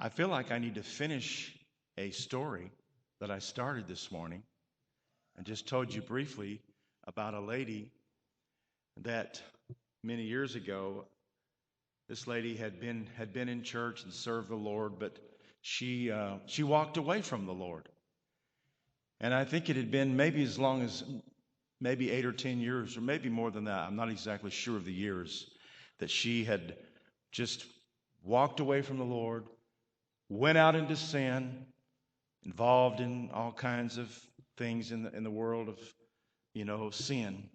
I feel like I need to finish a story that I started this morning. I just told you briefly about a lady that many years ago, this lady had been in church and served the Lord, but she walked away from the Lord. And I think it had been maybe as long as maybe 8 or 10 years, or maybe more than that. I'm not exactly sure of the years that she had just walked away from the Lord, went out into sin, involved in all kinds of things in the world of sin.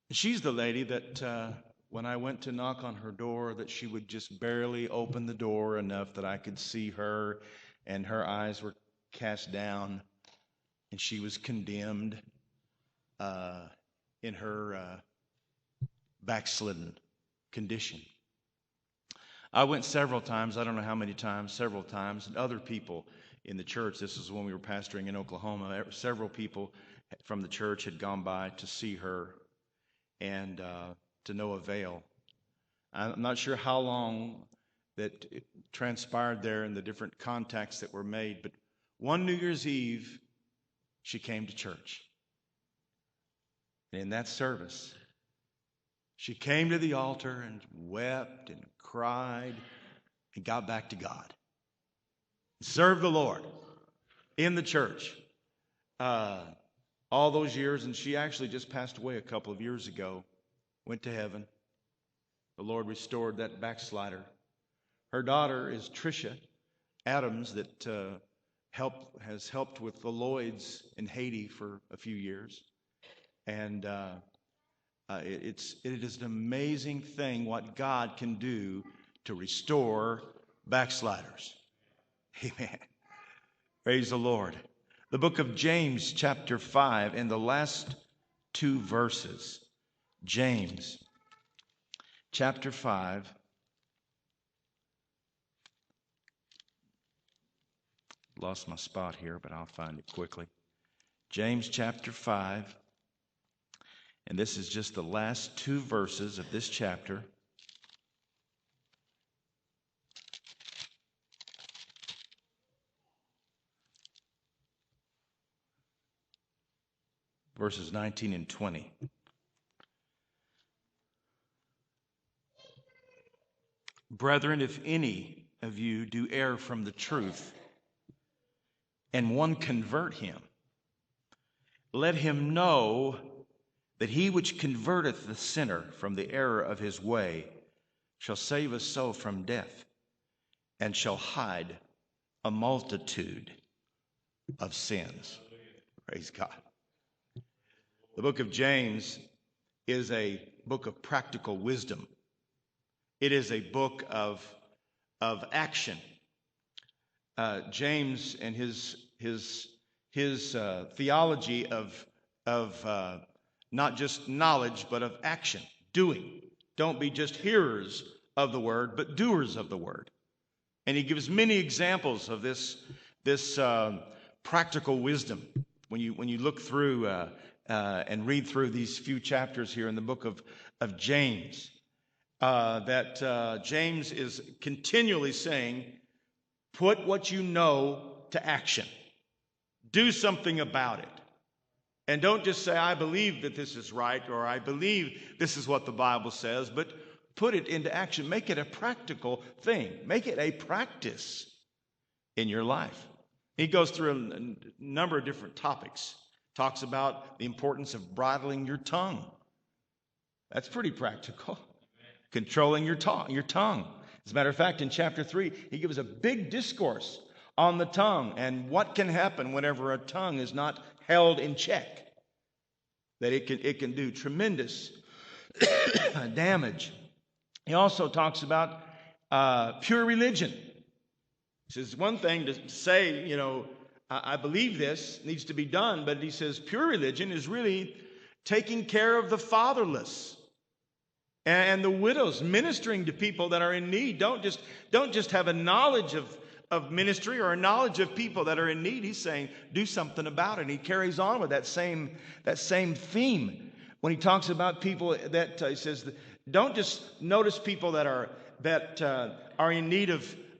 And she's the lady that when I went to knock on her door, that she would just barely open the door enough that I could see her, and her eyes were cast down, and she was condemned in her backslidden condition. I went several times, I don't know how many times, several times, and other people in the church, this is when we were pastoring in Oklahoma, several people from the church had gone by to see her, and to no avail. I'm not sure how long that it transpired there in the different contacts that were made, but one New Year's Eve, she came to church. And in that service, she came to the altar and wept and cried and got back to God. Served the Lord in the church all those years, and she actually just passed away a couple of years ago, went to heaven. The Lord restored that backslider. Her daughter is Tricia Adams, that has helped with the Lloyds in Haiti for a few years. And it is an amazing thing what God can do to restore backsliders. Amen. Praise the Lord. The book of James, chapter 5, in the last 2 verses. James, chapter 5. Lost my spot here, but I'll find it quickly. James, chapter 5. And this is just the last 2 verses of this chapter. Verses 19 and 20. Brethren, if any of you do err from the truth, and one convert him, let him know that he which converteth the sinner from the error of his way shall save a soul from death, and shall hide a multitude of sins. Praise God. The book of James is a book of practical wisdom. It is a book of action. James and his theology of not just knowledge, but of action, doing. Don't be just hearers of the word, but doers of the word. And he gives many examples of this practical wisdom. When you look through and read through these few chapters here in the book of James, that James is continually saying, put what you know to action. Do something about it. And don't just say, I believe that this is right, or I believe this is what the Bible says, but put it into action. Make it a practical thing. Make it a practice in your life. He goes through a number of different topics. Talks about the importance of bridling your tongue. That's pretty practical. Controlling your tongue. As a matter of fact, in chapter 3, he gives a big discourse on the tongue and what can happen whenever a tongue is not held in check. That it can do tremendous damage. He also talks about pure religion. He says one thing to say, I believe this needs to be done, but he says pure religion is really taking care of the fatherless and the widows, ministering to people that are in need. Don't just have a knowledge of ministry or a knowledge of people that are in need. He's saying do something about it. And he carries on with that same theme when he talks about people that he says don't just notice people that are in need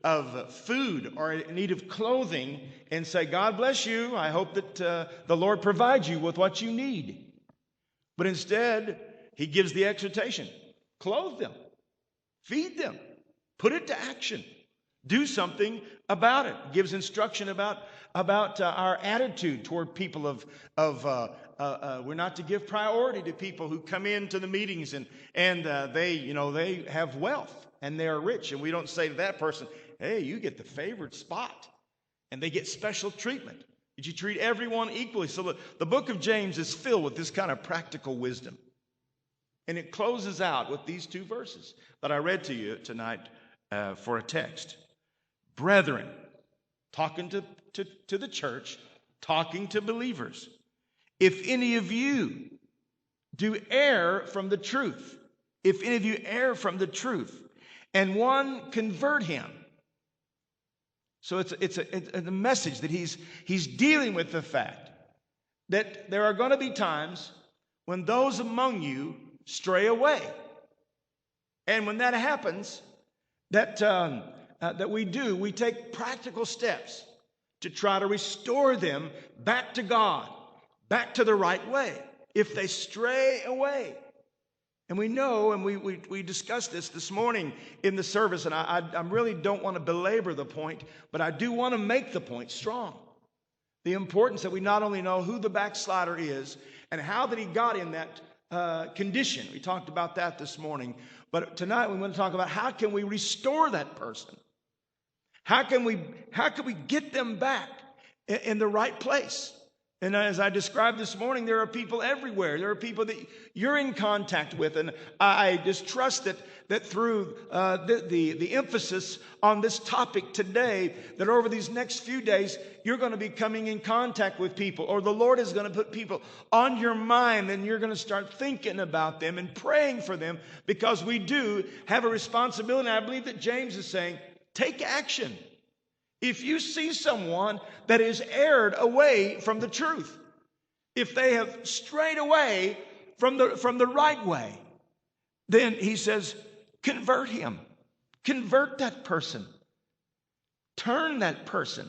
of food or in need of clothing and say, God bless you. I hope that the Lord provides you with what you need. But instead, he gives the exhortation. Clothe them. Feed them. Put it to action. Do something about it. Gives instruction about our attitude toward people we're not to give priority to people who come into the meetings and they have wealth and they are rich, and we don't say to that person, hey, you get the favored spot and they get special treatment. Did you treat everyone equally? So the book of James is filled with this kind of practical wisdom. And it closes out with these two verses that I read to you tonight for a text. Brethren, talking to the church, talking to believers. If any of you do err from the truth, if any of you err from the truth, and one convert him. So it's a message that he's dealing with the fact that there are going to be times when those among you stray away. And when that happens, that we take practical steps to try to restore them back to God, back to the right way, if they stray away. And we know, and we discussed this morning in the service, and I really don't want to belabor the point, but I do want to make the point strong. The importance that we not only know who the backslider is and how that he got in that condition. We talked about that this morning. But tonight we want to talk about how can we restore that person? How can we get them back in the right place? And as I described this morning, there are people everywhere. There are people that you're in contact with. And I just trust that through the emphasis on this topic today, that over these next few days, you're going to be coming in contact with people, or the Lord is going to put people on your mind, and you're going to start thinking about them and praying for them, because we do have a responsibility. And I believe that James is saying, take action. If you see someone that is erred away from the truth, if they have strayed away from the right way, then he says, convert him. Convert that person. Turn that person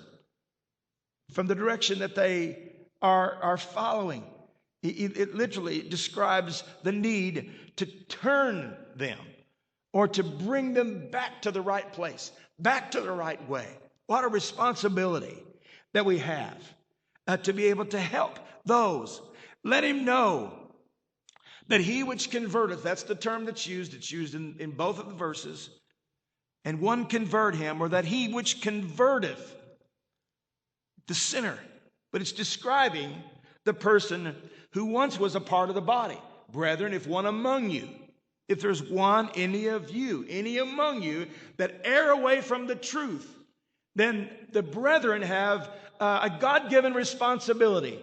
from the direction that they are following. It literally describes the need to turn them or to bring them back to the right place, back to the right way. What a responsibility that we have to be able to help those. Let him know that he which converteth, that's the term that's used. It's used in both of the verses. And one convert him, or that he which converteth the sinner. But it's describing the person who once was a part of the body. Brethren, if one among you, if there's one, any of you, any among you that err away from the truth, then the brethren have a God-given responsibility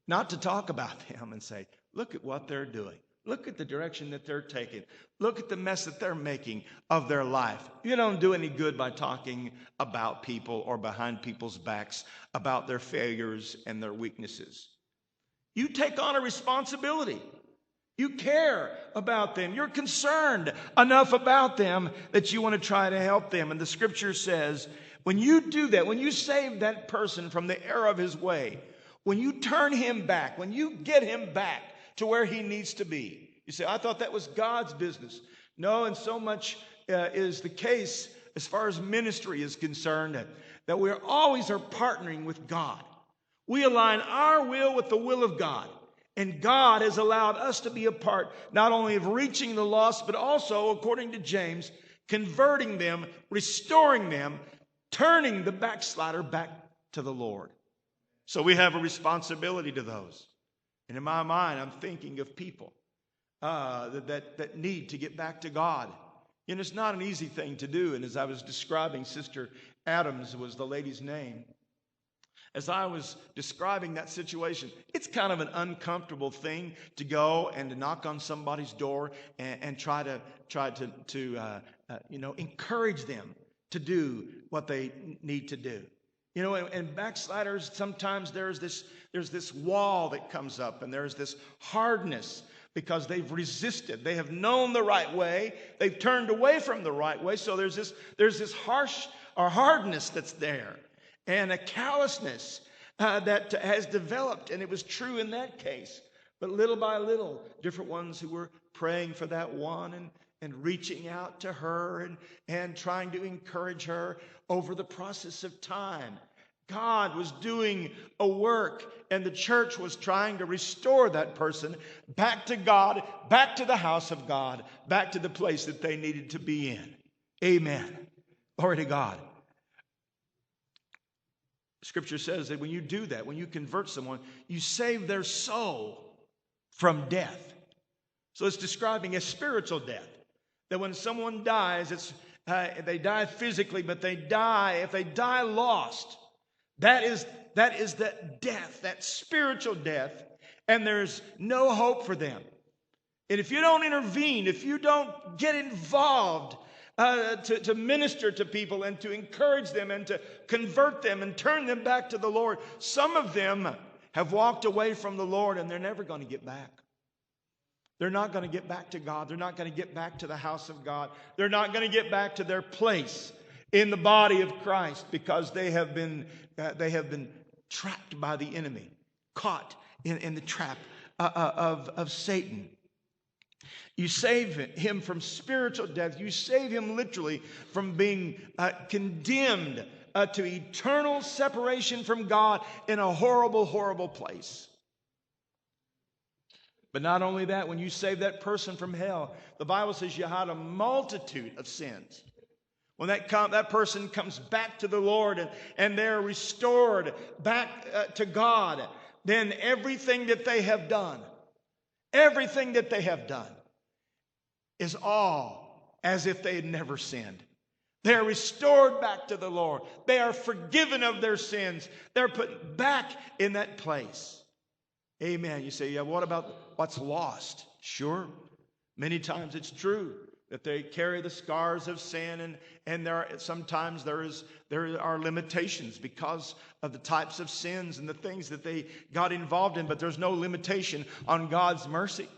not to talk about them and say, look at what they're doing. Look at the direction that they're taking. Look at the mess that they're making of their life. You don't do any good by talking about people or behind people's backs about their failures and their weaknesses. You take on a responsibility. You care about them. You're concerned enough about them that you want to try to help them. And the scripture says, when you do that, when you save that person from the error of his way, when you turn him back, when you get him back to where he needs to be, you say, I thought that was God's business. No, and so much is the case as far as ministry is concerned, that we always are partnering with God. We align our will with the will of God. And God has allowed us to be a part not only of reaching the lost, but also, according to James, converting them, restoring them, turning the backslider back to the Lord. So we have a responsibility to those. And in my mind, I'm thinking of people that need to get back to God. And it's not an easy thing to do. And as I was describing, Sister Adams was the lady's name. As I was describing that situation, it's kind of an uncomfortable thing to go and to knock on somebody's door and try to encourage them to do what they need to do. You know, and backsliders, sometimes there's this wall that comes up, and there's this hardness because they've resisted. They have known the right way. They've turned away from the right way. So there's this harsh or hardness that's there, and a callousness that has developed. And it was true in that case. But little by little, different ones who were praying for that one and reaching out to her and trying to encourage her over the process of time. God was doing a work, and the church was trying to restore that person back to God, back to the house of God, back to the place that they needed to be in. Amen. Glory to God. Scripture says that when you do that, when you convert someone, you save their soul from death. So it's describing a spiritual death. That when someone dies, they die physically, but if they die lost, that is that death, that spiritual death, and there's no hope for them. And if you don't intervene, if you don't get involved to minister to people and to encourage them and to convert them and turn them back to the Lord, some of them have walked away from the Lord and they're never going to get back. They're not going to get back to God. They're not going to get back to the house of God. They're not going to get back to their place in the body of Christ because they have been trapped by the enemy, caught in the trap of Satan. You save him from spiritual death. You save him literally from being condemned to eternal separation from God in a horrible, horrible place. But not only that, when you save that person from hell, the Bible says you hide a multitude of sins. When that person comes back to the Lord and they're restored back to God, then everything that they have done is all as if they had never sinned. They are restored back to the Lord. They are forgiven of their sins. They're put back in that place. Amen. You say, yeah, what about what's lost? Sure. Many times it's true that they carry the scars of sin, and sometimes there are limitations because of the types of sins and the things that they got involved in, but there's no limitation on God's mercy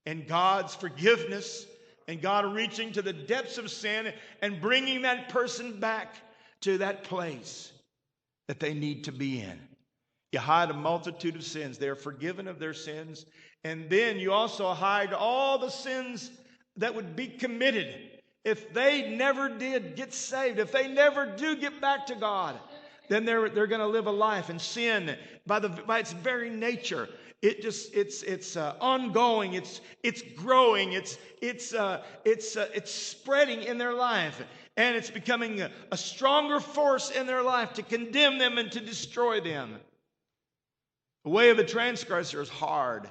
and God's forgiveness and God reaching to the depths of sin and bringing that person back to that place that they need to be in. You hide a multitude of sins. They are forgiven of their sins. And then you also hide all the sins that would be committed if they never did get saved, if they never do get back to God. Then they're going to live a life in sin by its very nature. It's ongoing. It's growing. It's spreading in their life, and it's becoming a stronger force in their life to condemn them and to destroy them. The way of the transgressor is hard.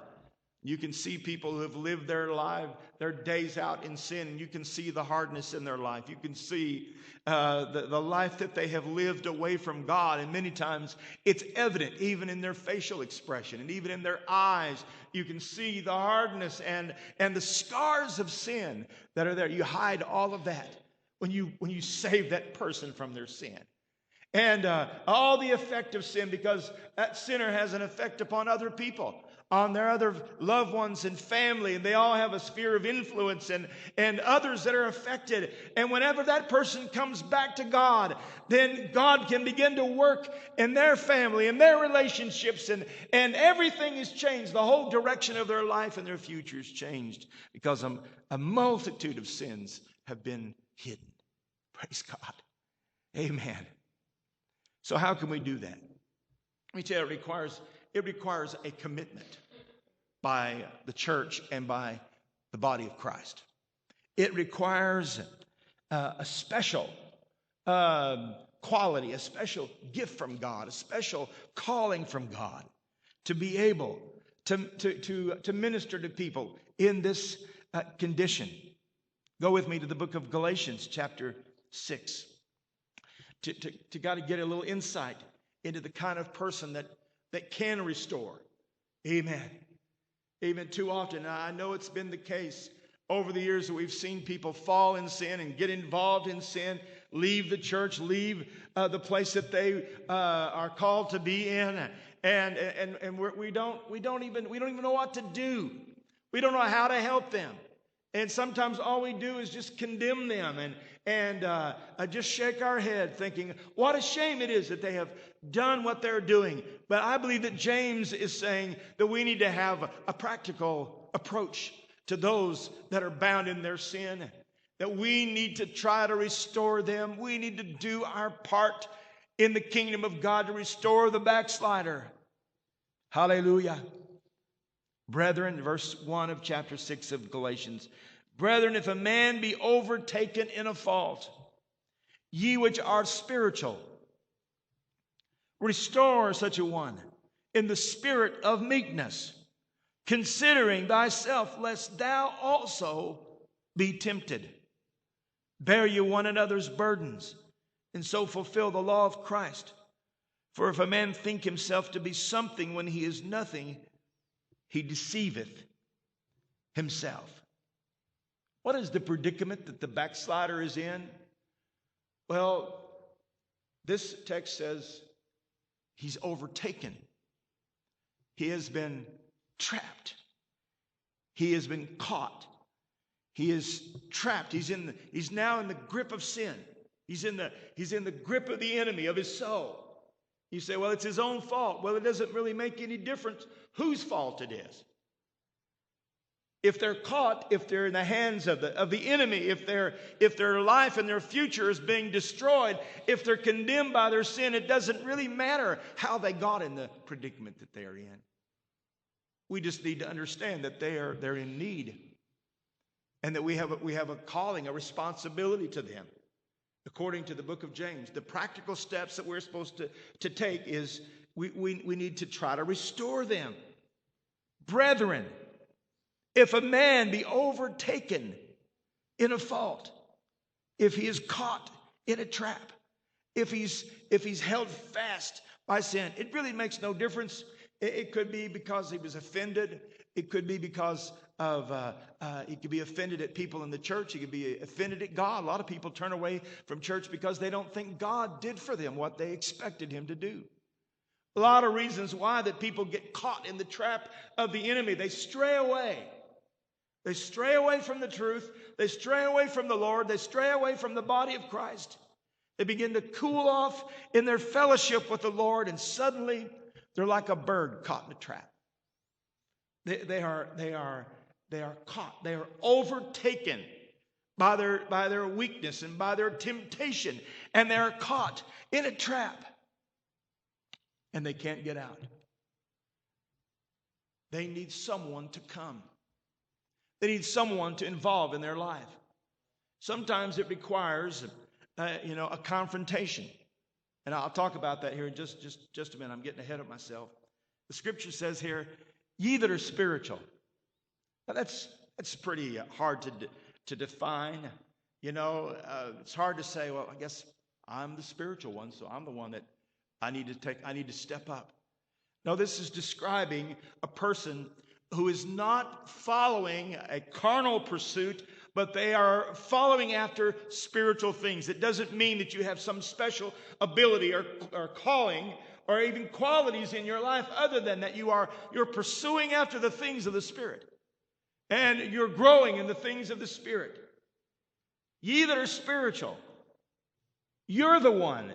You can see people who have lived their days out in sin. You can see the hardness in their life. You can see the life that they have lived away from God. And many times it's evident even in their facial expression and even in their eyes. You can see the hardness and the scars of sin that are there. You hide all of that when you save that person from their sin. And all the effect of sin, because that sinner has an effect upon other people, on their other loved ones and family, and they all have a sphere of influence and others that are affected. And whenever that person comes back to God, then God can begin to work in their family and their relationships, and everything is changed. The whole direction of their life and their future is changed because a multitude of sins have been hidden. Praise God. Amen. So how can we do that? Let me tell you, it requires a commitment by the church and by the body of Christ. It requires a special quality, a special gift from God, a special calling from God to be able to minister to people in this condition. Go with me to the book of Galatians, chapter 6. To got to get a little insight into the kind of person that can restore. Amen. Amen. Too often, I know it's been the case over the years that we've seen people fall in sin and get involved in sin, leave the church, leave the place that they are called to be in, and we don't even know what to do. We don't know how to help them. And sometimes all we do is just condemn them and just shake our head thinking, what a shame it is that they have done what they're doing. But I believe that James is saying that we need to have a practical approach to those that are bound in their sin, that we need to try to restore them. We need to do our part in the kingdom of God to restore the backslider. Hallelujah. Brethren, verse 1 of chapter 6 of Galatians. Brethren, if a man be overtaken in a fault, ye which are spiritual, restore such a one in the spirit of meekness, considering thyself, lest thou also be tempted. Bear ye one another's burdens, and so fulfill the law of Christ. For if a man think himself to be something when he is nothing, he deceiveth himself. What is the predicament that the backslider is in? Well, this text says he's overtaken. He has been trapped. He has been caught. He is trapped. He's now in the grip of sin. He's in the grip of the enemy, of his soul. You say, well, it's his own fault. Well, it doesn't really make any difference whose fault it is. If they're caught, if they're in the hands of the enemy, if their life and their future is being destroyed, if they're condemned by their sin, it doesn't really matter how they got in the predicament that they are in. We just need to understand that they're in need, and that we have a calling, a responsibility to them. According to the book of James, the practical steps that we're supposed to take is we need to try to restore them. Brethren, if a man be overtaken in a fault, if he is caught in a trap, if he's held fast by sin, it really makes no difference. It could be because he was offended. It could be because he could be offended at people in the church. He could be offended at God. A lot of people turn away from church because they don't think God did for them what they expected him to do. A lot of reasons why that people get caught in the trap of the enemy. They stray away. They stray away from the truth. They stray away from the Lord. They stray away from the body of Christ. They begin to cool off in their fellowship with the Lord, and suddenly they're like a bird caught in a trap. They are caught. They are overtaken by their weakness and by their temptation, and they are caught in a trap, and they can't get out. They need someone to come. They need someone to involve in their life. Sometimes it requires, a confrontation, and I'll talk about that here in just a minute. I'm getting ahead of myself. The scripture says here, "Ye that are spiritual." Now that's pretty hard to define. It's hard to say, well, I guess I'm the spiritual one, so I'm the one that I need to step up. No, this is describing a person who is not following a carnal pursuit, but they are following after spiritual things. It doesn't mean that you have some special ability or calling or even qualities in your life other than that you're pursuing after the things of the Spirit. And you're growing in the things of the Spirit. Ye that are spiritual, you're the one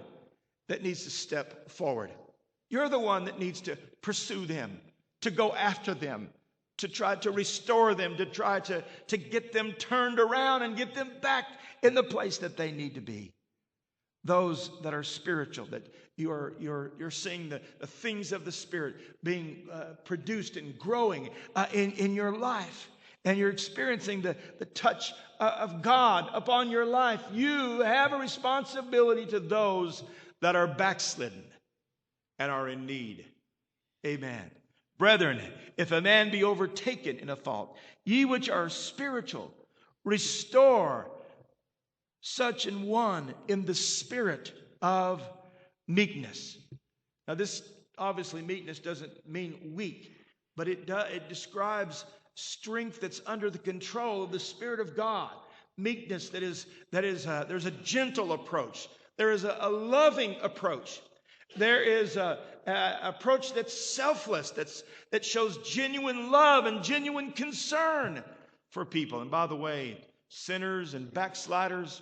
that needs to step forward. You're the one that needs to pursue them, to go after them, to try to restore them, to try to get them turned around and get them back in the place that they need to be. Those that are spiritual, that you're seeing the things of the Spirit being produced and growing in your life, and you're experiencing the touch of God upon your life. You have a responsibility to those that are backslidden and are in need. Amen. Brethren, if a man be overtaken in a fault, ye which are spiritual, restore such an one in the spirit of meekness. Now this, obviously, meekness doesn't mean weak, but it describes strength that's under the control of the Spirit of God. Meekness there's a gentle approach. There is a loving approach. There is a approach that's selfless, that shows genuine love and genuine concern for people. And by the way, sinners and backsliders,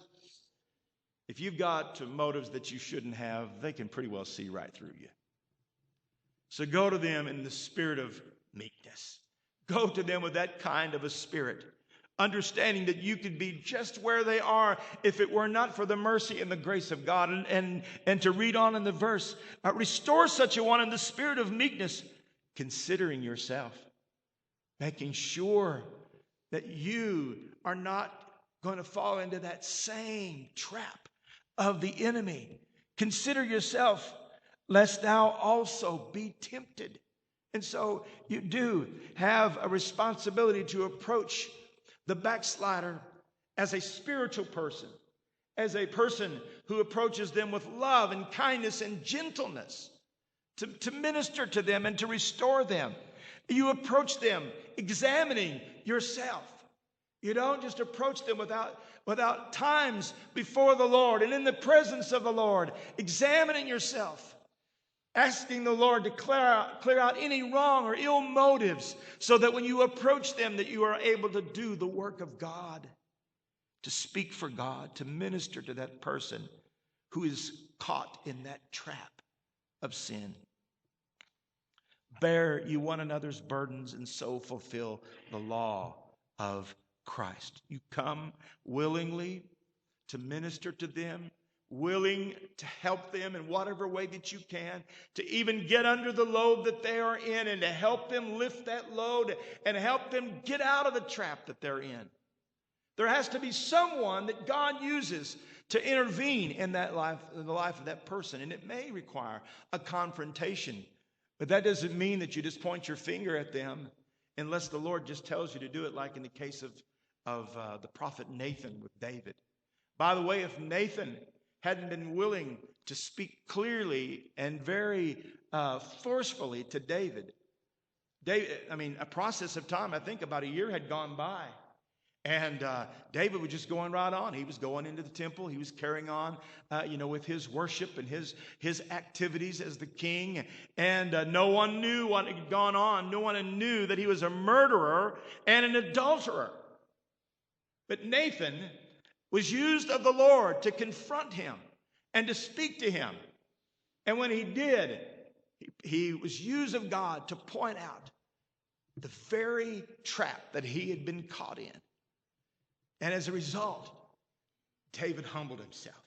If you've got motives that you shouldn't have, they can pretty well see right through you. So go to them in the spirit of meekness. Go to them with that kind of a spirit, understanding that you could be just where they are if it were not for the mercy and the grace of God. And to read on in the verse, restore such a one in the spirit of meekness, considering yourself, making sure that you are not going to fall into that same trap of the enemy. Consider yourself, lest thou also be tempted. And so you do have a responsibility to approach the backslider as a spiritual person, as a person who approaches them with love and kindness and gentleness, to minister to them and to restore them. You approach them examining yourself. You don't just approach them without times before the Lord and in the presence of the Lord, examining yourself, asking the Lord to clear out any wrong or ill motives, so that when you approach them, that you are able to do the work of God, to speak for God, to minister to that person who is caught in that trap of sin. Bear you one another's burdens, and so fulfill the law of Christ. You come willingly to minister to them, willing to help them in whatever way that you can, to even get under the load that they are in and to help them lift that load and help them get out of the trap that they're in. There has to be someone that God uses to intervene in that life, in the life of that person, and it may require a confrontation. But that doesn't mean that you just point your finger at them unless the Lord just tells you to do it, like in the case of the prophet Nathan with David. By the way, if Nathan hadn't been willing to speak clearly and very forcefully to David, a process of time, I think about a year had gone by. And David was just going right on. He was going into the temple. He was carrying on, with his worship and his activities as the king. And no one knew what had gone on. No one knew that he was a murderer and an adulterer. But Nathan was used of the Lord to confront him and to speak to him. And when he did, he was used of God to point out the very trap that he had been caught in. And as a result, David humbled himself.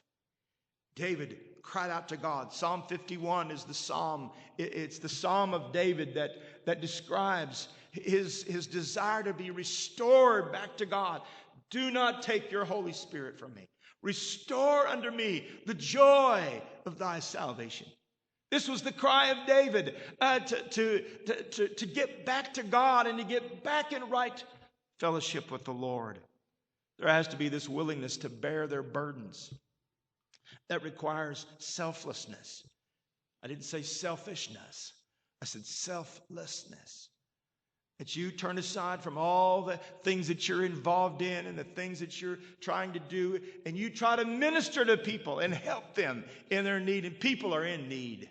David cried out to God. Psalm 51 is the psalm. It's the psalm of David that describes his desire to be restored back to God. Do not take your Holy Spirit from me. Restore unto me the joy of thy salvation. This was the cry of David to get back to God and to get back in right fellowship with the Lord. There has to be this willingness to bear their burdens. That requires selflessness. I didn't say selfishness. I said selflessness. That you turn aside from all the things that you're involved in and the things that you're trying to do, and you try to minister to people and help them in their need. And people are in need.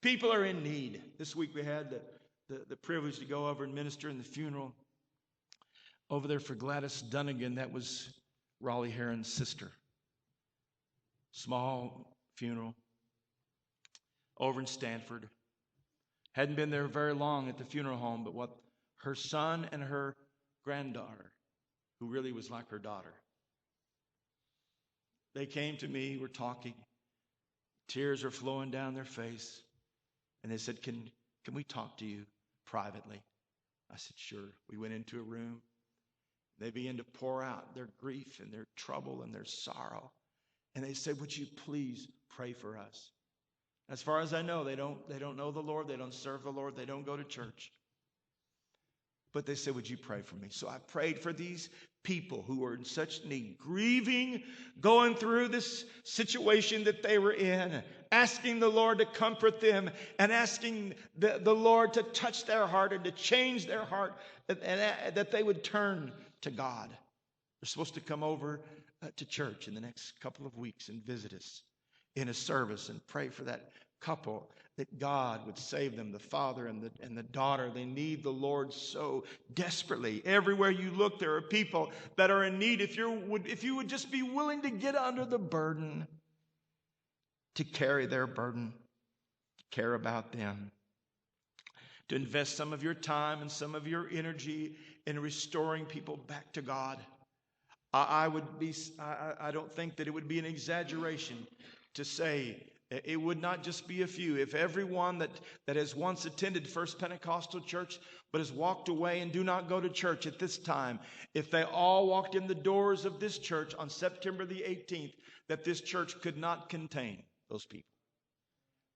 People are in need. This week we had the privilege to go over and minister in the funeral over there for Gladys Dunnigan. That was Raleigh Heron's sister. Small funeral over in Stanford. Hadn't been there very long at the funeral home, but what her son and her granddaughter, who really was like her daughter, they came to me, we're talking, tears are flowing down their face, and they said, can we talk to you privately? I said, sure. We went into a room. They began to pour out their grief and their trouble and their sorrow. And they said, would you please pray for us? As far as I know, they don't know the Lord. They don't serve the Lord. They don't go to church. But they said, would you pray for me? So I prayed for these people who were in such need, grieving, going through this situation that they were in, asking the Lord to comfort them and asking the Lord to touch their heart and to change their heart, and that they would turn to God. They're supposed to come over to church in the next couple of weeks and visit us in a service and pray for that couple, that God would save them, the father and the daughter. They need the Lord so desperately. Everywhere you look, there are people that are in need. If you would just be willing to get under the burden, to carry their burden, care about them, to invest some of your time and some of your energy in restoring people back to God. I don't think that it would be an exaggeration to say it would not just be a few. If everyone that has once attended First Pentecostal Church but has walked away and do not go to church at this time, if they all walked in the doors of this church on September the 18th, that this church could not contain those people.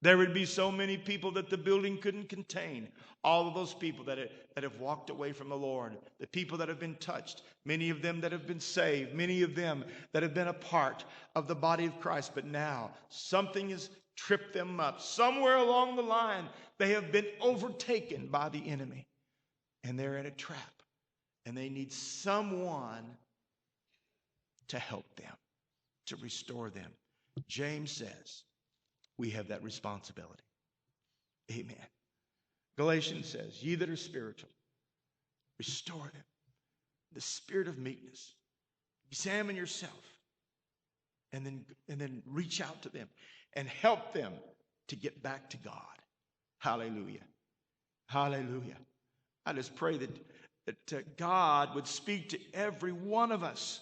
There would be so many people that the building couldn't contain. All of those people that have walked away from the Lord, the people that have been touched, many of them that have been saved, many of them that have been a part of the body of Christ. But now something has tripped them up. Somewhere along the line, they have been overtaken by the enemy. And they're in a trap. And they need someone to help them, to restore them. James says, we have that responsibility. Amen. Galatians says, ye that are spiritual, restore them. The spirit of meekness. Examine yourself. And then reach out to them and help them to get back to God. Hallelujah. Hallelujah. I just pray that God would speak to every one of us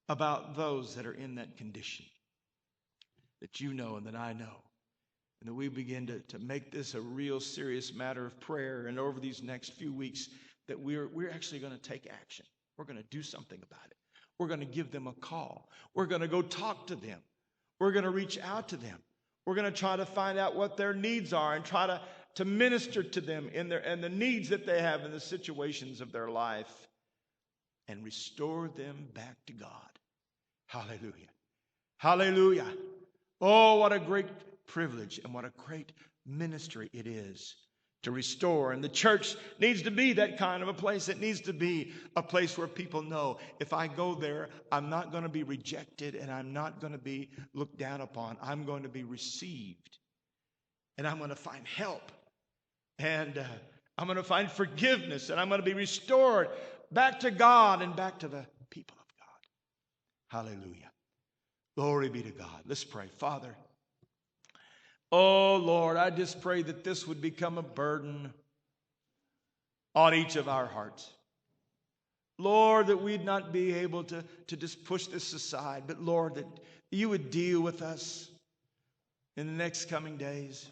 about those that are in that condition, that you know and that I know, and that we begin to make this a real serious matter of prayer. And over these next few weeks, that we're actually going to take action. We're going to do something about it. We're going to give them a call. We're going to go talk to them. We're going to reach out to them. We're going to try to find out what their needs are and try to minister to them in the needs that they have in the situations of their life, and restore them back to God. Hallelujah. Hallelujah. Oh, what a great privilege and what a great ministry it is to restore. And the church needs to be that kind of a place. It needs to be a place where people know, if I go there, I'm not going to be rejected and I'm not going to be looked down upon. I'm going to be received. And I'm going to find help. And I'm going to find forgiveness. And I'm going to be restored back to God and back to the people of God. Hallelujah. Glory be to God. Let's pray. Father, oh Lord, I just pray that this would become a burden on each of our hearts. Lord, that we'd not be able to just push this aside, but Lord, that you would deal with us in the next coming days.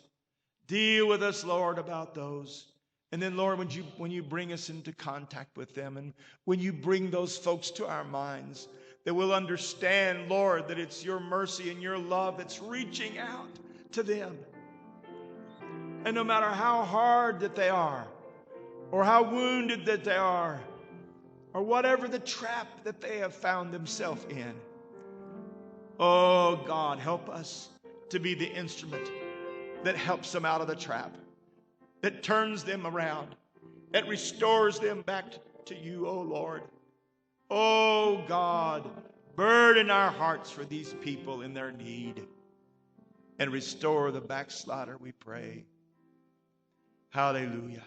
Deal with us, Lord, about those. And then, Lord, when you bring us into contact with them, and when you bring those folks to our minds, that we'll understand, Lord, that it's your mercy and your love that's reaching out to them. And no matter how hard that they are, or how wounded that they are, or whatever the trap that they have found themselves in, oh God, help us to be the instrument that helps them out of the trap, that turns them around, that restores them back to you, oh Lord. Oh God, burden our hearts for these people in their need, and restore the backslider, we pray. Hallelujah.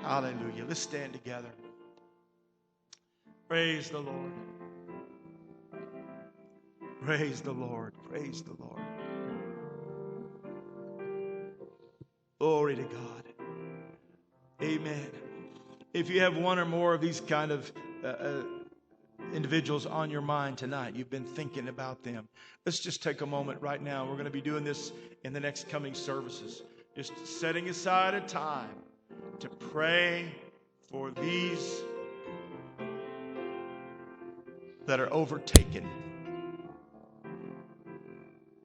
Hallelujah. Let's stand together. Praise the Lord. Praise the Lord. Praise the Lord. Glory to God. Amen. If you have one or more of these kind of individuals on your mind tonight, you've been thinking about them, let's just take a moment right now. We're going to be doing this in the next coming services. Just setting aside a time to pray for these that are overtaken,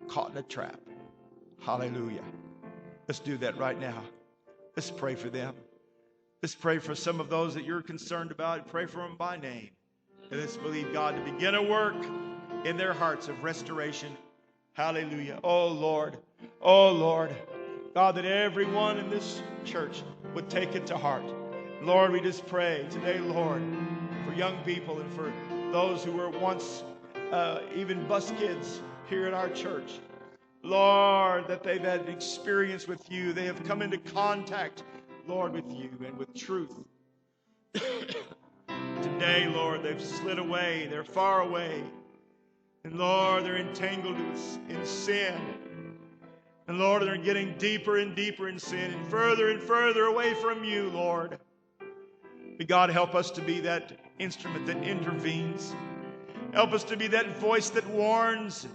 caught in a trap. Hallelujah. Let's do that right now. Let's pray for them. Let's pray for some of those that you're concerned about. Pray for them by name. And let's believe God to begin a work in their hearts of restoration. Hallelujah. Oh, Lord. Oh, Lord. God, that everyone in this church would take it to heart. Lord, we just pray today, Lord, for young people and for those who were once even bus kids here at our church. Lord, that they've had an experience with you. They have come into contact, Lord, with you and with truth. Today, Lord, they've slid away. They're far away. And Lord, they're entangled in sin. And Lord, they're getting deeper and deeper in sin and further away from you, Lord. May God help us to be that instrument that intervenes. Help us to be that voice that warns.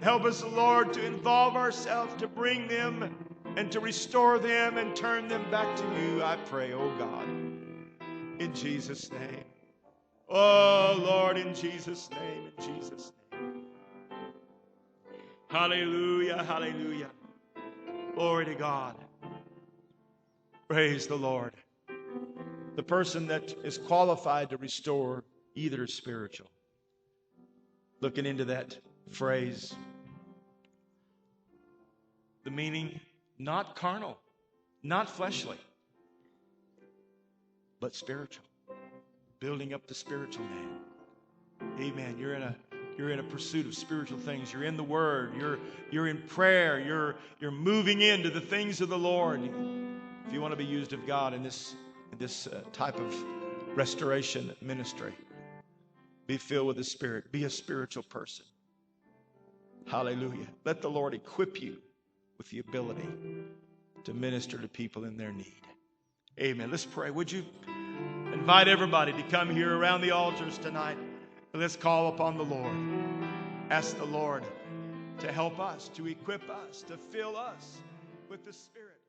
Help us, Lord, to involve ourselves to bring them and to restore them and turn them back to you, I pray, oh God, in Jesus' name. Oh, Lord, in Jesus' name, in Jesus' name. Hallelujah, hallelujah. Glory to God. Praise the Lord. The person that is qualified to restore either is spiritual. Looking into that phrase, the meaning, not carnal, not fleshly, but spiritual. Building up the spiritual man. Amen. You're in a pursuit of spiritual things. You're in the Word. You're in prayer. You're moving into the things of the Lord. If you want to be used of God in this type of restoration ministry, be filled with the Spirit. Be a spiritual person. Hallelujah. Let the Lord equip you with the ability to minister to people in their need. Amen. Let's pray. Would you invite everybody to come here around the altars tonight? Let's call upon the Lord. Ask the Lord to help us, to equip us, to fill us with the Spirit.